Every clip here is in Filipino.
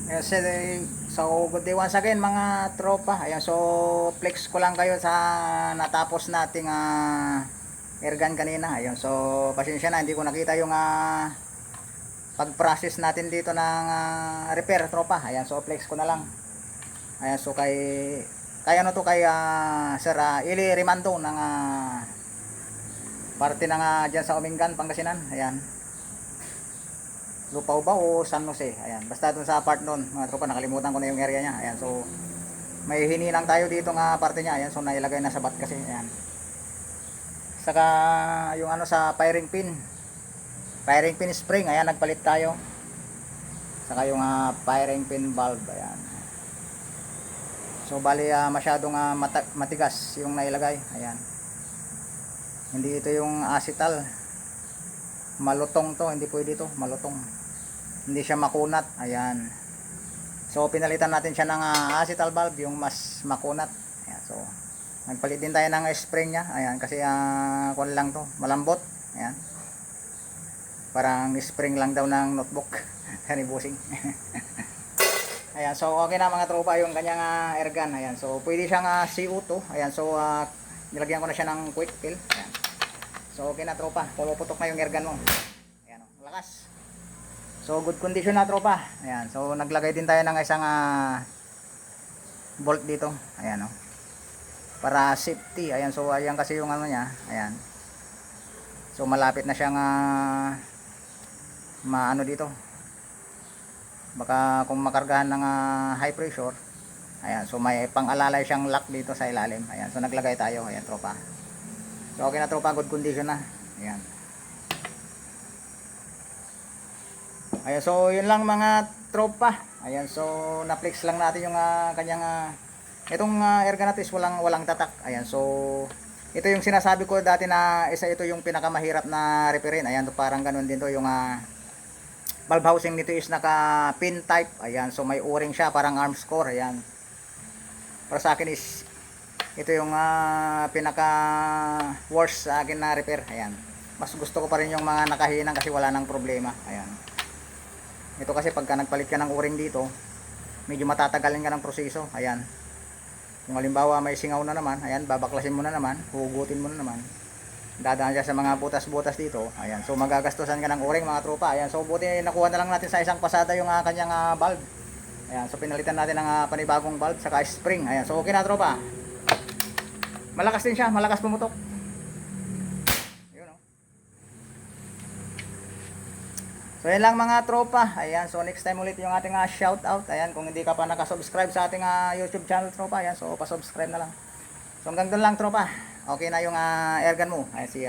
Yes, so good day once again mga tropa. Ayan, so flex ko lang kayo sa natapos nating airgun kanina. Ayan, so pasensya na, hindi ko nakita yung pag-process natin dito ng repair tropa. Ayan, so flex ko na lang. Ayan, so kay ano to, kay Sir Ili Rimando ng parte ng dyan sa Umingan, Pangasinan. Ayan, Lupaw ba o San Jose? Ayan, basta dun sa part nun mga tropa, nakalimutan ko na yung area niya. Ayan, so may hininang tayo dito nga parte niya. Ayan, so nailagay na sa bat kasi. Ayan, saka yung ano sa firing pin spring, ayan, nagpalit tayo. Saka yung firing pin valve. Ayan, so bali masyadong matigas yung nailagay. Ayan, hindi ito yung acetal, malutong to, hindi pwede to, malutong, hindi siya makunat. Ayan, so pinalitan natin siya ng acetal valve, yung mas makunat. Ayan, so nagpalit din tayo ng spring nya. Ayan, kasi kung lang to, malambot. Ayan, parang spring lang daw ng notebook kanibusing. Ayan, so okay na mga tropa yung kanyang airgun. Ayan, so pwede siyang CO2. Ayan, so nilagyan ko na siya ng quick fill. Ayan, so okay na tropa, pumuputok na yung airgun mo. Ayan, lakas. So good condition na tropa. Ayan, so naglagay din tayo ng isang bolt dito. Ayan, para safety. Ayan, so ayan kasi yung ano niya. Ayan, so malapit na siyang maano dito, baka kung makargahan ng high pressure. Ayan, so may pang-alalay siyang lock dito sa ilalim. Ayan, so naglagay tayo. Ayan tropa, so okay na tropa, good condition na. Ayan, ayan, so yun lang mga tropa. Ayan, so na-flex lang natin yung kanyang itong airgun natin is walang tatak. Ayan, so ito yung sinasabi ko dati na isa ito yung pinakamahirap na repairin. Ayan, so parang ganun din to yung valve housing nito is naka pin type. Ayan, so may o-ring siya, parang arms core. Ayan, para sa akin is ito yung pinaka worst sa akin na repair. Ayan, mas gusto ko pa rin yung mga nakahinang kasi wala nang problema. Ayan, ito kasi pagka nagpalit ka ng o-ring dito, medyo matatagalin ka ng proseso. Ayan, kung halimbawa may singaw na naman, ayan, babaklasin mo na naman, hugutin mo na naman, dadaan siya sa mga butas-butas dito. Ayan, so magagastusan ka ng o-ring mga tropa. Ayan, so buti nakuha na lang natin sa isang pasada yung kanyang valve. Ayan, so pinalitan natin ng panibagong valve saka spring. Ayan, so okay na tropa, malakas din siya, malakas pumutok. Yun, so yan lang mga tropa. Ayan, so next time ulit yung ating shout out. Ayan, kung hindi ka pa nakasubscribe sa ating YouTube channel tropa, ayan, so pasubscribe na lang. So hanggang doon lang tropa, okay na yung airgun mo. Ayan, si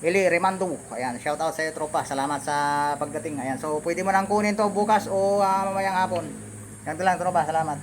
Ili Rimando. Ayan, shout out sa iyo tropa, salamat sa pagdating. Ayan, so pwede mo nang kunin to bukas o mamayang hapon. Ganito lang tropa, salamat.